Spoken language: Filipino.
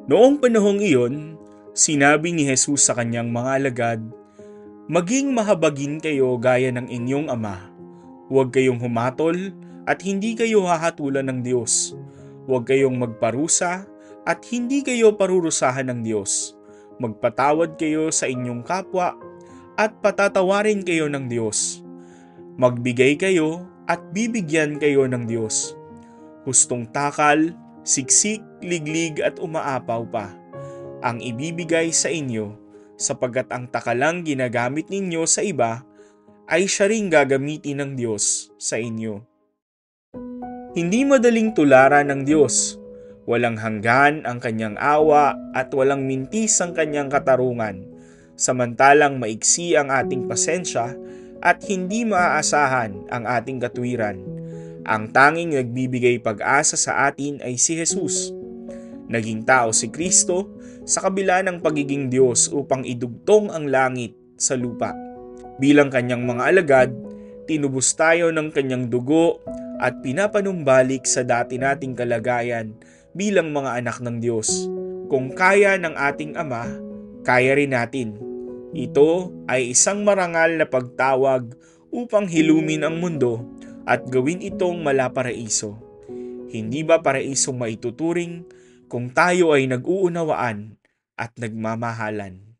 Noong panahong iyon, sinabi ni Jesus sa kanyang mga alagad, "Maging mahabagin kayo gaya ng inyong ama. Huwag kayong humatol at hindi kayo hahatulan ng Diyos. Huwag kayong magparusa at hindi kayo parurusahan ng Diyos. Magpatawad kayo sa inyong kapwa at patatawarin kayo ng Diyos. Magbigay kayo at bibigyan kayo ng Diyos. Hustong takal, siksik, liglig at umaapaw pa ang ibibigay sa inyo, sapagkat ang takalang ginagamit ninyo sa iba ay siya ring gagamitin ng Diyos sa inyo." Hindi madaling tularan ng Diyos. Walang hanggan ang kanyang awa at walang mintis ang kanyang katarungan. Samantalang maiksi ang ating pasensya at hindi maaasahan ang ating katwiran. Ang tanging nagbibigay pag-asa sa atin ay si Jesus. Naging tao si Kristo sa kabila ng pagiging Diyos upang idugtong ang langit sa lupa. Bilang kanyang mga alagad, tinubos tayo ng kanyang dugo at pinapanumbalik sa dati nating kalagayan bilang mga anak ng Diyos. Kung kaya ng ating Ama, kaya rin natin. Ito ay isang marangal na pagtawag upang hilumin ang mundo at gawin itong malaparaiso. Hindi ba paraisong maituturing kung tayo ay nag-uunawaan at nagmamahalan?